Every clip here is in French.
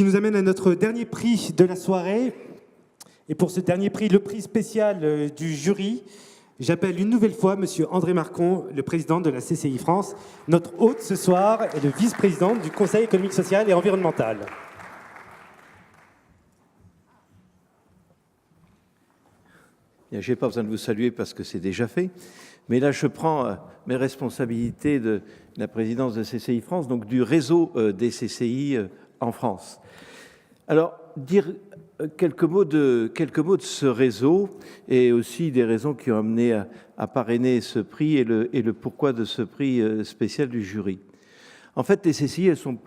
qui nous amène à notre dernier prix de la soirée. Et pour ce dernier prix, le prix spécial du jury, j'appelle une nouvelle fois Monsieur André Marcon, le président de la CCI France. Notre hôte ce soir est le vice-président du Conseil économique, social et environnemental. Je n'ai pas besoin de vous saluer parce que c'est déjà fait. Mais là, je prends mes responsabilités de la présidence de CCI France, donc du réseau des CCI en France. Alors, dire quelques mots de ce réseau et aussi des raisons qui ont amené à parrainer ce prix et le pourquoi de ce prix spécial du jury. En fait, les CCI, elles sont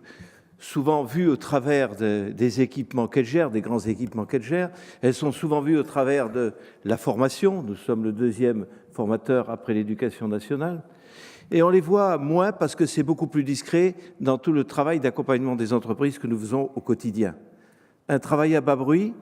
souvent vues au travers des équipements qu'elles gèrent, des grands équipements qu'elles gèrent. Elles sont souvent vues au travers de la formation. Nous sommes le deuxième formateur après l'éducation nationale. Et on les voit moins parce que c'est beaucoup plus discret dans tout le travail d'accompagnement des entreprises que nous faisons au quotidien. Un travail à bas bruit,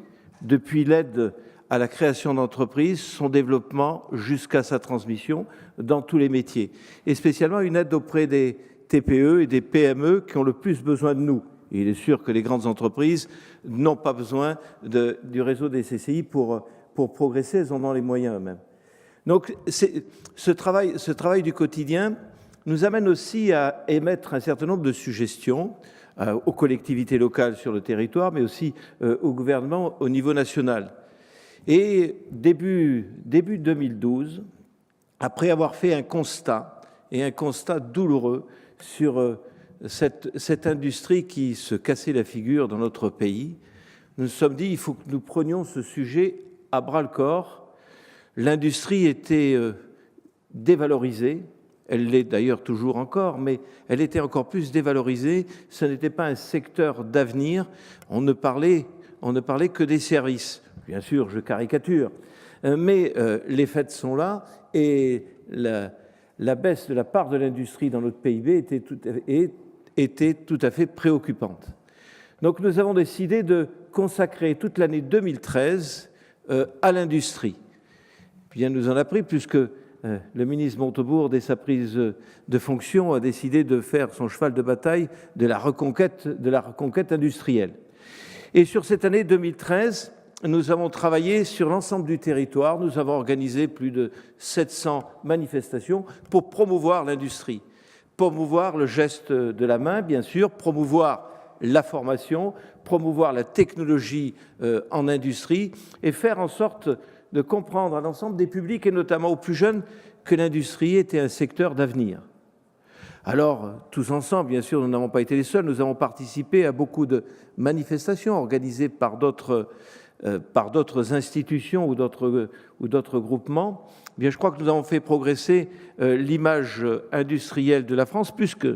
depuis l'aide à la création d'entreprises, son développement jusqu'à sa transmission dans tous les métiers. Et spécialement une aide auprès des TPE et des PME qui ont le plus besoin de nous. Et il est sûr que les grandes entreprises n'ont pas besoin du réseau des CCI pour progresser, elles en ont les moyens eux-mêmes. Donc ce travail du quotidien nous amène aussi à émettre un certain nombre de suggestions aux collectivités locales sur le territoire, mais aussi au gouvernement au niveau national. Et début 2012, après avoir fait un constat, et un constat douloureux sur cette industrie qui se cassait la figure dans notre pays, nous nous sommes dit il faut que nous prenions ce sujet à bras-le-corps. L'industrie était dévalorisée, elle l'est d'ailleurs toujours encore, mais elle était encore plus dévalorisée. Ce n'était pas un secteur d'avenir. On ne parlait que des services. Bien sûr, je caricature, mais les faits sont là et la baisse de la part de l'industrie dans notre PIB était tout à fait préoccupante. Donc nous avons décidé de consacrer toute l'année 2013 à l'industrie. Bien nous en a pris puisque le ministre Montebourg, dès sa prise de fonction, a décidé de faire son cheval de bataille de la reconquête industrielle. Et sur cette année 2013, nous avons travaillé sur l'ensemble du territoire. Nous avons organisé plus de 700 manifestations pour promouvoir l'industrie, promouvoir le geste de la main, bien sûr, promouvoir la formation, promouvoir la technologie en industrie et faire en sorte de comprendre à l'ensemble des publics, et notamment aux plus jeunes, que l'industrie était un secteur d'avenir. Alors, tous ensemble, bien sûr, nous n'avons pas été les seuls, nous avons participé à beaucoup de manifestations organisées par d'autres institutions ou d'autres groupements. Bien, je crois que nous avons fait progresser l'image industrielle de la France, puisque,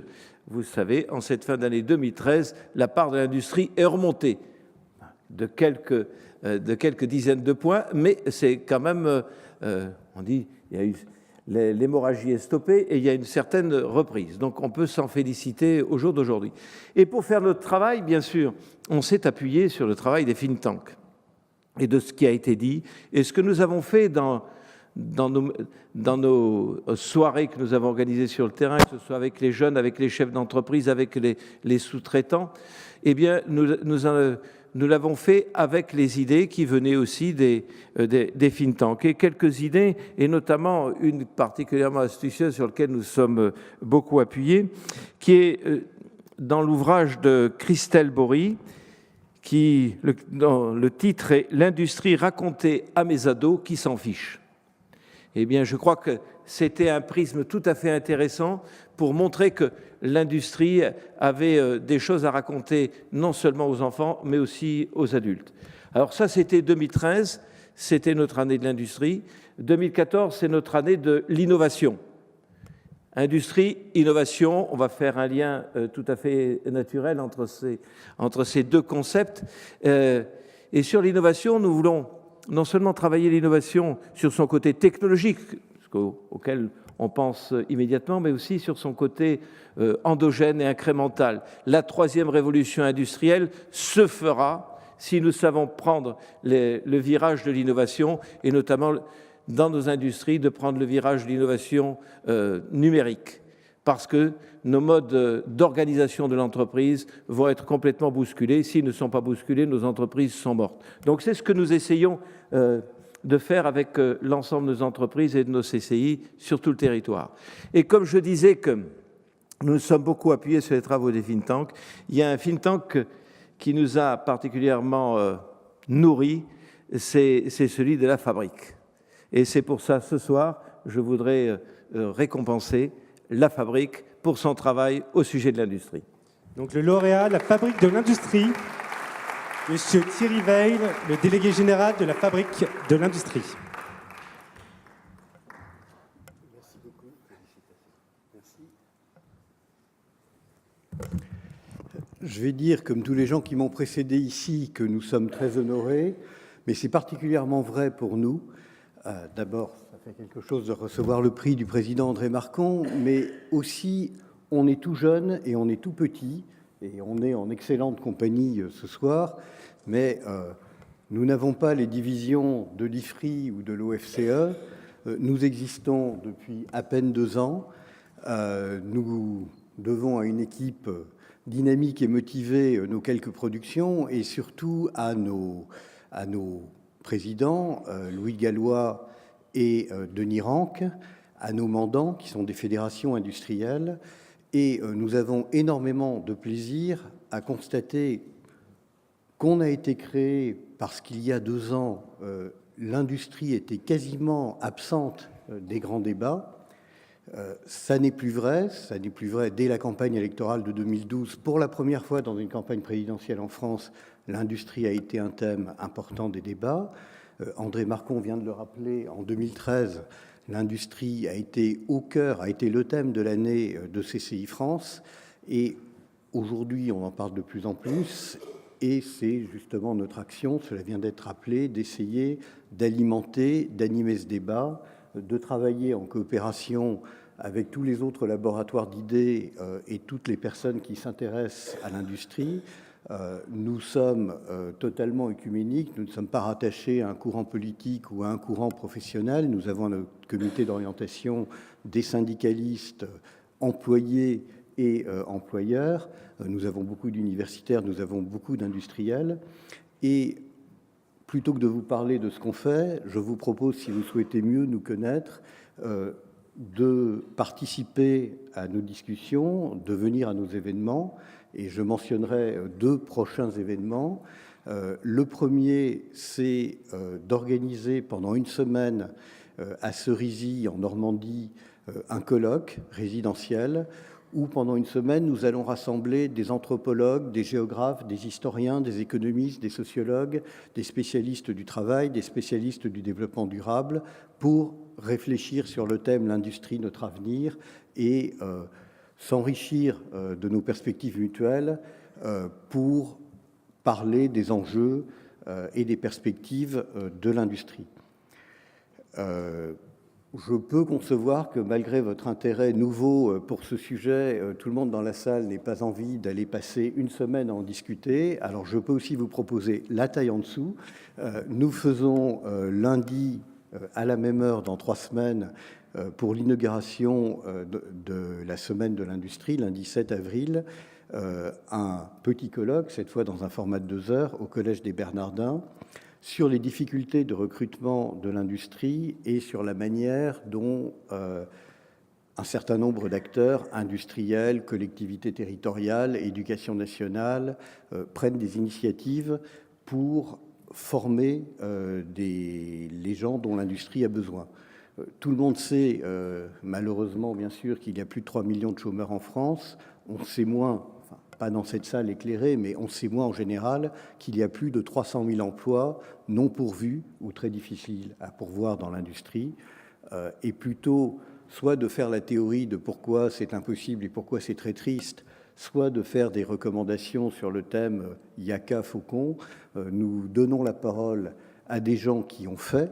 vous savez, en cette fin d'année 2013, la part de l'industrie est remontée de quelques dizaines de points, mais c'est quand même, on dit, il y a eu l'hémorragie est stoppée et il y a une certaine reprise. Donc on peut s'en féliciter au jour d'aujourd'hui. Et pour faire notre travail, bien sûr, on s'est appuyé sur le travail des think tanks et de ce qui a été dit. Et ce que nous avons fait dans nos soirées que nous avons organisées sur le terrain, que ce soit avec les jeunes, avec les chefs d'entreprise, avec les sous-traitants, eh bien, nous l'avons fait avec les idées qui venaient aussi des think tanks. Et quelques idées, et notamment une particulièrement astucieuse sur laquelle nous sommes beaucoup appuyés, qui est dans l'ouvrage de Christelle Bory, dont le titre est « L'industrie racontée à mes ados qui s'en fichent ». Eh bien, je crois que c'était un prisme tout à fait intéressant pour montrer que l'industrie avait des choses à raconter non seulement aux enfants, mais aussi aux adultes. Alors ça, c'était 2013, c'était notre année de l'industrie. 2014, c'est notre année de l'innovation. Industrie, innovation, on va faire un lien tout à fait naturel entre ces deux concepts. Et sur l'innovation, nous voulons non seulement travailler l'innovation sur son côté technologique, auquel on pense immédiatement, mais aussi sur son côté endogène et incrémental. La troisième révolution industrielle se fera si nous savons prendre le virage de l'innovation, et notamment dans nos industries, de prendre le virage de l'innovation numérique. Parce que nos modes d'organisation de l'entreprise vont être complètement bousculés. S'ils ne sont pas bousculés, nos entreprises sont mortes. Donc c'est ce que nous essayons de faire avec l'ensemble de nos entreprises et de nos CCI sur tout le territoire. Et comme je disais que nous nous sommes beaucoup appuyés sur les travaux des think tanks, il y a un think tank qui nous a particulièrement nourris, c'est celui de la Fabrique. Et c'est pour ça, ce soir, je voudrais récompenser la Fabrique pour son travail au sujet de l'industrie. Donc le lauréat, la Fabrique de l'industrie, Monsieur Thierry Veil, le délégué général de la Fabrique de l'industrie. Merci beaucoup. Félicitations. Merci. Je vais dire, comme tous les gens qui m'ont précédé ici, que nous sommes très honorés, mais c'est particulièrement vrai pour nous. D'abord, ça fait quelque chose de recevoir le prix du président André Marcon, mais aussi, on est tout jeune et on est tout petit, et on est en excellente compagnie ce soir, mais nous n'avons pas les divisions de l'IFRI ou de l'OFCE. Nous existons depuis à peine 2 ans. Nous devons à une équipe dynamique et motivée nos quelques productions, et surtout à nos présidents, Louis Gallois et Denis Ranck, à nos mandants, qui sont des fédérations industrielles. Et nous avons énormément de plaisir à constater qu'on a été créé parce qu'il y a 2 ans, l'industrie était quasiment absente des grands débats. Ça n'est plus vrai dès la campagne électorale de 2012. Pour la première fois dans une campagne présidentielle en France, l'industrie a été un thème important des débats. André Marcon vient de le rappeler, en 2013, l'industrie a été au cœur, a été le thème de l'année de CCI France. Et aujourd'hui, on en parle de plus en plus. Et c'est justement notre action, cela vient d'être rappelé, d'essayer d'alimenter, d'animer ce débat, de travailler en coopération avec tous les autres laboratoires d'idées et toutes les personnes qui s'intéressent à l'industrie. Nous sommes totalement œcuméniques, nous ne sommes pas rattachés à un courant politique ou à un courant professionnel. Nous avons notre comité d'orientation des syndicalistes, employés et employeurs. Nous avons beaucoup d'universitaires, nous avons beaucoup d'industriels. Et plutôt que de vous parler de ce qu'on fait, je vous propose, si vous souhaitez mieux nous connaître, de participer à nos discussions, de venir à nos événements. Et je mentionnerai 2 prochains événements. Le premier, c'est d'organiser pendant 1 semaine à Cerisy, en Normandie, un colloque résidentiel où pendant 1 semaine, nous allons rassembler des anthropologues, des géographes, des historiens, des économistes, des sociologues, des spécialistes du travail, des spécialistes du développement durable, pour réfléchir sur le thème « L'industrie, notre avenir » et s'enrichir de nos perspectives mutuelles pour parler des enjeux et des perspectives de l'industrie. Je peux concevoir que malgré votre intérêt nouveau pour ce sujet, tout le monde dans la salle n'ait pas envie d'aller passer 1 semaine à en discuter. Alors je peux aussi vous proposer la taille en dessous. Nous faisons lundi à la même heure dans 3 semaines pour l'inauguration de la semaine de l'industrie, lundi 7 avril, un petit colloque, cette fois dans un format de 2 heures, au Collège des Bernardins, sur les difficultés de recrutement de l'industrie et sur la manière dont un certain nombre d'acteurs industriels, collectivités territoriales, éducation nationale prennent des initiatives pour former les gens dont l'industrie a besoin. Tout le monde sait, malheureusement, bien sûr, qu'il y a plus de 3 millions de chômeurs en France. On sait moins, enfin, pas dans cette salle éclairée, mais on sait moins en général qu'il y a plus de 300 000 emplois non pourvus ou très difficiles à pourvoir dans l'industrie. Et plutôt, soit de faire la théorie de pourquoi c'est impossible et pourquoi c'est très triste, soit de faire des recommandations sur le thème Yaka Faucon. Nous donnons la parole à des gens qui ont fait,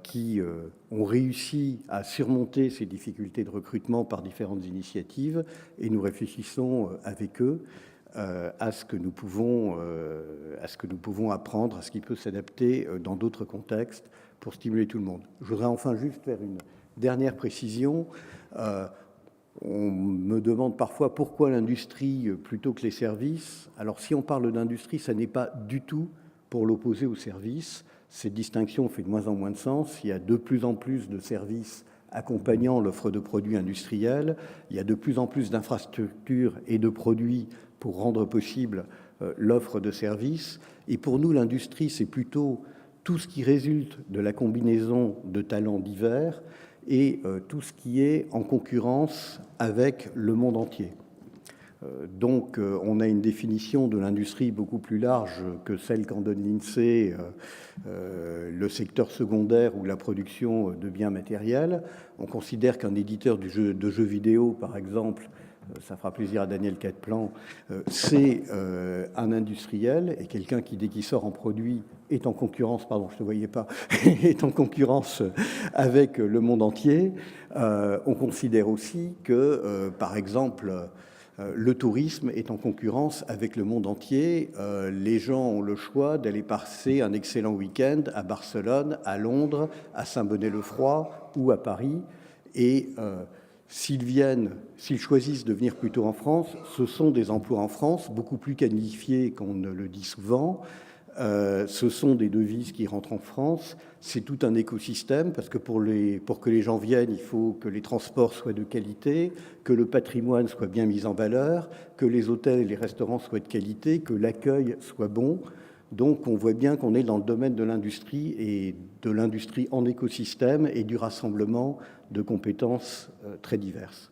qui ont réussi à surmonter ces difficultés de recrutement par différentes initiatives, et nous réfléchissons avec eux à ce que nous pouvons apprendre, à ce qui peut s'adapter dans d'autres contextes pour stimuler tout le monde. Je voudrais enfin juste faire une dernière précision. On me demande parfois pourquoi l'industrie plutôt que les services. Alors si on parle d'industrie, ça n'est pas du tout pour l'opposer aux services. Cette distinction fait de moins en moins de sens. Il y a de plus en plus de services accompagnant l'offre de produits industriels. Il y a de plus en plus d'infrastructures et de produits pour rendre possible l'offre de services. Et pour nous, l'industrie, c'est plutôt tout ce qui résulte de la combinaison de talents divers et tout ce qui est en concurrence avec le monde entier. Donc, on a une définition de l'industrie beaucoup plus large que celle qu'en donne l'INSEE, le secteur secondaire ou la production de biens matériels. On considère qu'un éditeur de jeux vidéo, par exemple, ça fera plaisir à Daniel Catplan, c'est un industriel et quelqu'un qui, dès qu'il sort en produit, est en concurrence, pardon, je ne te voyais pas, est en concurrence avec le monde entier. On considère aussi que, par exemple, le tourisme est en concurrence avec le monde entier. Les gens ont le choix d'aller passer un excellent week-end à Barcelone, à Londres, à Saint-Bonnet-le-Froid ou à Paris. Et s'ils choisissent de venir plutôt en France, ce sont des emplois en France beaucoup plus qualifiés qu'on ne le dit souvent. Ce sont des devises qui rentrent en France. C'est tout un écosystème parce que pour que les gens viennent, il faut que les transports soient de qualité, que le patrimoine soit bien mis en valeur, que les hôtels et les restaurants soient de qualité, que l'accueil soit bon. Donc on voit bien qu'on est dans le domaine de l'industrie et de l'industrie en écosystème et du rassemblement de compétences très diverses.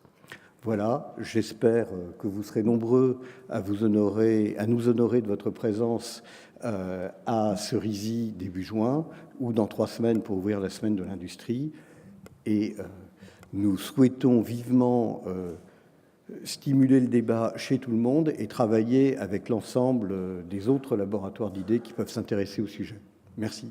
Voilà, j'espère que vous serez nombreux à nous honorer de votre présence à Cerisy début juin ou dans 3 semaines pour ouvrir la semaine de l'industrie. Et nous souhaitons vivement stimuler le débat chez tout le monde et travailler avec l'ensemble des autres laboratoires d'idées qui peuvent s'intéresser au sujet. Merci.